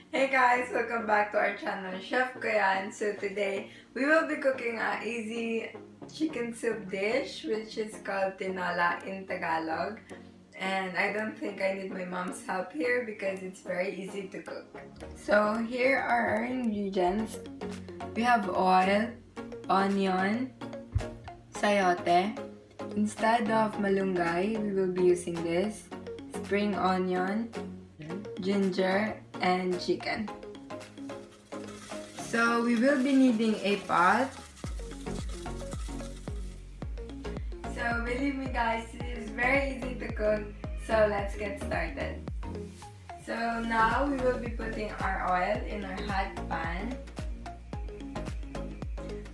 Hey guys, welcome back to our channel, Chef Koyan. So today we will be cooking a easy chicken soup dish which is called Tinola in Tagalog. And I don't think I need my mom's help here because it's very easy to cook. So here are our ingredients. We have oil, onion, sayote. Instead of malunggay, we will be using this. Spring onion, ginger, and chicken. So we will be needing a pot. So believe me guys, it is very easy to cook. So let's get started. So now we will be putting our oil in our hot pan.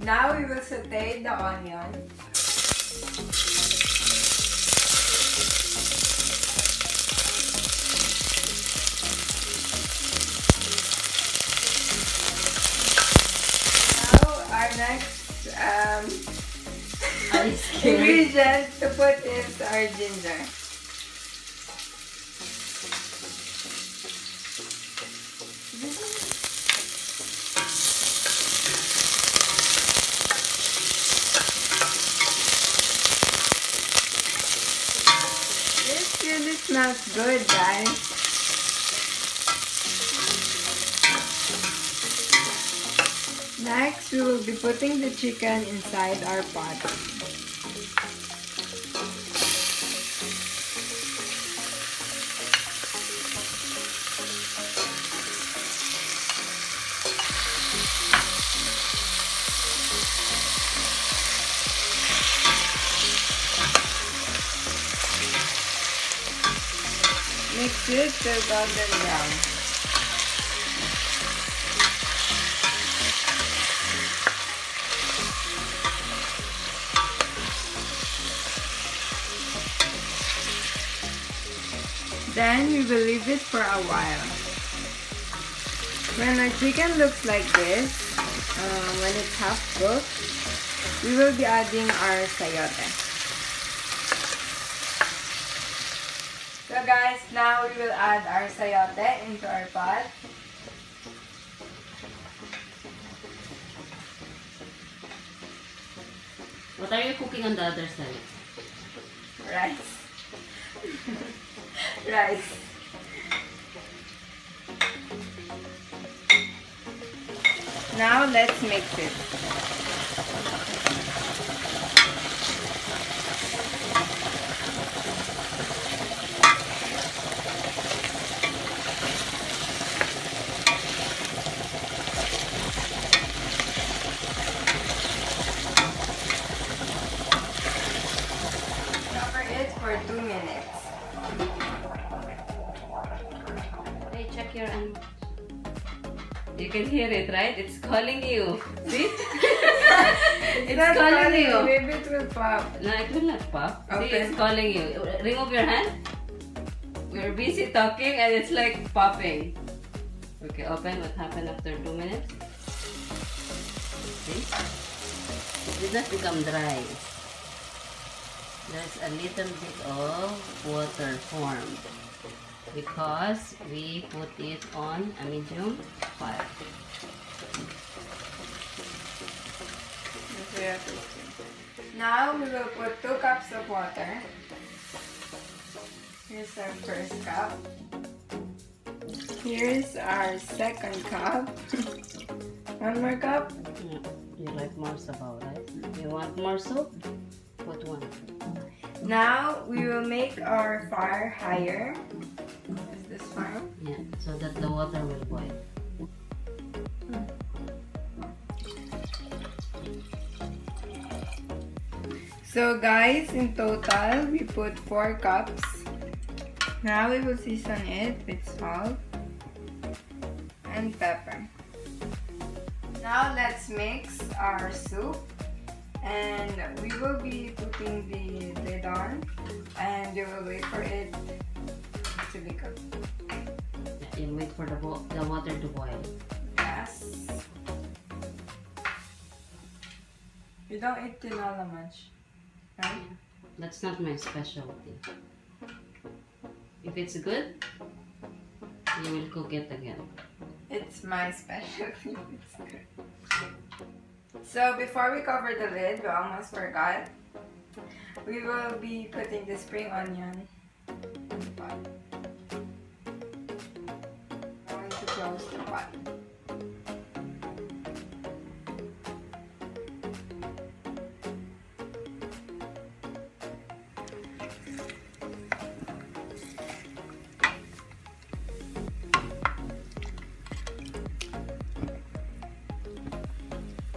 Now we will saute the onion. Our next ingredient to put is our ginger. This really smells good, guys. Next, we will be putting the chicken inside our pot. Mix it till golden brown. Then we will leave it for a while. When our chicken looks like this, when it's half cooked, we will be adding our sayote. So guys, now we will add our sayote into our pot. What are you cooking on the other side? Rice. Rice. Now let's mix it. Cover it for 2 minutes. Hey, check your You can hear it, right? It's calling you. See? It's not calling you. Maybe it will pop. No, it will not pop. Okay. See, it's calling you. Remove your hand. We're busy talking and it's like popping. Okay, open what happened after 2 minutes. See? It did not become dry. There's a little bit of water formed because we put it on a medium fire. Now we will put 2 cups of water. Here's our first cup. Here's our second cup. One more cup. You like more sabaw, right? You want more soup? Put one. Now we will make our fire higher. Is this fine? Yeah, so that the water will boil. So guys, in total we put 4 cups. Now we will season it with salt and pepper. Now let's mix our soup, and we will be putting the lid on and we will wait for it to be cooked. Yeah, you wait for the water to boil. Yes. You don't eat tinola much, right? That's not my specialty. If it's good, you will cook it again. It's my specialty. It's good. So before we cover the lid, we almost forgot. We will be putting the spring onion in the pot. I'm going to close the pot.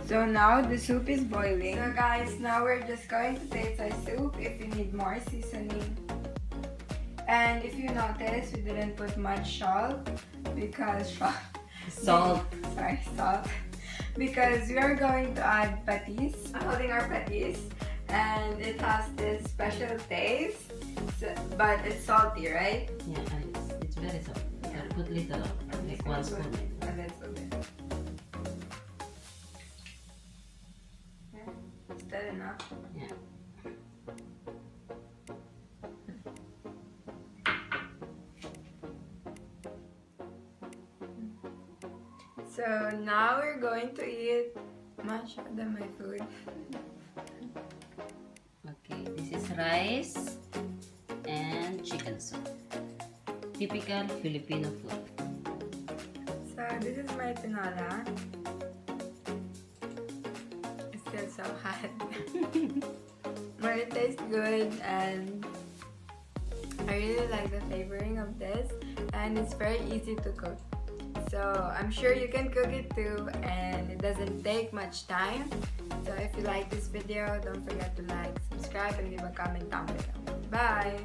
So now the soup is boiling. So guys, now we're just going to taste our soup if you need more seasoning. And if you notice, we didn't put much salt because Salt. salt. Because we are going to add patis. I'm holding our patis, and it has this special taste, but it's salty, right? Yeah, it's very salty. Yeah. I'll put little, like 1 spoon. A little bit. Is that enough? Yeah. So now we're going to eat masyado my food. Okay, this is rice and chicken soup. Typical Filipino food. So this is my tinola. It's still so hot. But it tastes good, and I really like the flavoring of this, and it's very easy to cook. So I'm sure you can cook it too, and it doesn't take much time. So if you like this video, don't forget to like, subscribe, and leave a comment down below. Bye!